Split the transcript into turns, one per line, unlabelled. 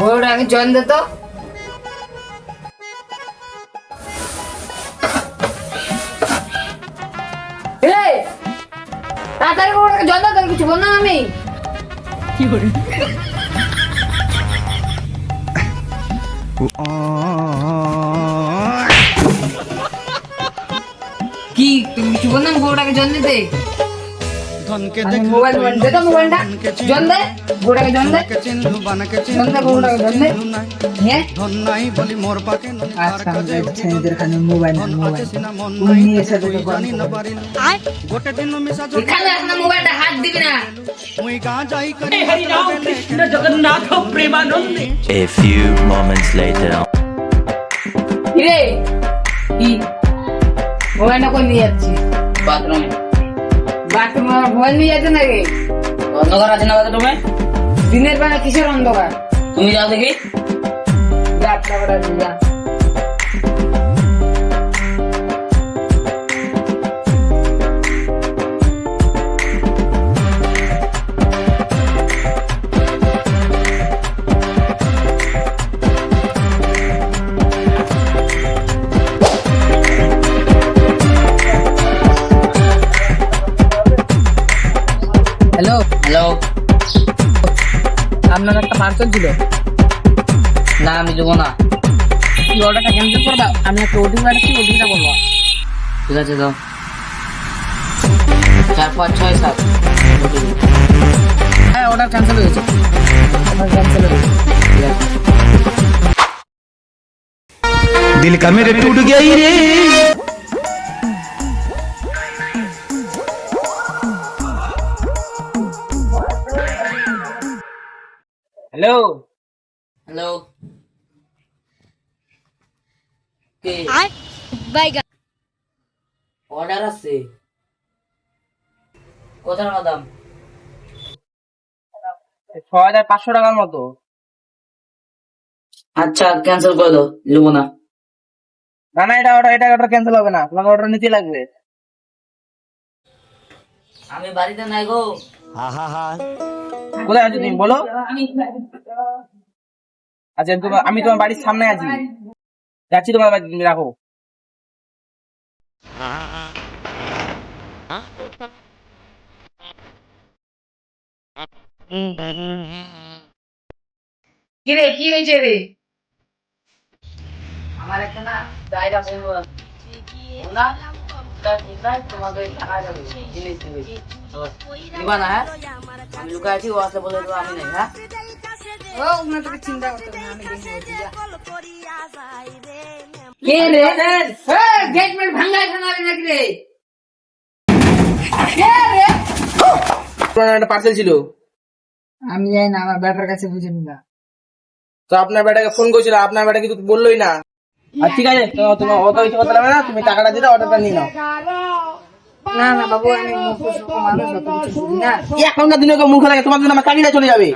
ওর আগে জন দে তো। এই তাড়াতাড়ি ওর জন দে, কিছু বল না আমি কি করি। কি তুমি কিছু বল না, ওটাকে জন দিতে। মোবাইল দে তো, মোবাইলটা জন দে, ওটাকে জন দে, জন দে, ওটাকে জন দে। হ্যাঁ আচ্ছা ছেলেদের খানে মোবাইল মোবাইল নিয়ে এসে দেখো এখানে এখন মোবাইলটা হাত দিবি না। হরি রাম কৃষ্ণ জগন্নাথ প্রেমানন্দে।
A few moments later.
রে কি মোবাইলটা কই নিয়ে যাচ্ছি? বাথরুমে। বাথরুমে মোবাইল নিয়ে যাচ্ছে নাকি? অন্ধকার আছে না বাথরুমে? দিনের বেলা কিসের অন্ধকার? তুমি যাও দেখি। যা আপনারা যা। হ্যালো হ্যালো, আপনার একটা পার্সেল ছিল। না আমি দেবো না। কি অর্ডারটা ক্যান্সেল করবা? আমি একটা ওটিপি পাঠাচ্ছি, ওটিপিটা বলবো। ঠিক আছে দাও। 4 5 6 7। হ্যাঁ অর্ডার ক্যান্সেল হয়েছে। অর্ডার ক্যান্সেল হয়েছে। ঠিক আছে।
दिल का मेरे टूट गया ही रे।
হ্যালো হ্যালো, কে
বাইগা
অর্ডার আছে? কত টাকা দাম?
6500 টাকার মতো।
আচ্ছা ক্যান্সেল করে দাও, নেবো না।
না না, এটা অর্ডার ক্যান্সেল হবে না, তোমাকে অর্ডার নিতে লাগবে।
আমি বাড়িতে নাই গো।
কোথায় আছো তুমি বলো? আচ্ছা আমি তোমার বাড়ির সামনে আছি, যাচ্ছি তোমার বাড়ি, তুমি রাখো।
কি রে কি হয়েছে রে? আমার একটা না জায়গা বলবো না, তোমাকে টাকা যাবে জিনিস দেবে, দিবা না? হ্যাঁ আমি লুকায় আছি, ও আসলে বলে দেবো আমি নেই। হ্যাঁ ও ওখানে তোকে চিন্তা করতে হবে না, আমি দেখি। কে রে গেট মেট ভাঙাই ভাঙাবি নাকি রে? কে রে?
তোমার একটা পার্সেল ছিল।
আমি জানি না, আমার ব্যাটার কাছে বুঝে নিবা।
তো আপনার বেটাকে ফোন করেছিল, আপনার বেটা কিন্তু বললোই না। আর ঠিক আছে, তোমার অত কিছু কথা হবে না, তুমি টাকাটা দিলে অর্ডারটা নিয়ে নাও।
না না বাবু, আমি মূর্খ মানুষ, অত কিছু বুঝি না।
এখনকার দিনে মুখ লাগে, তোমার জন্য আমার কালিটা চলে যাবে।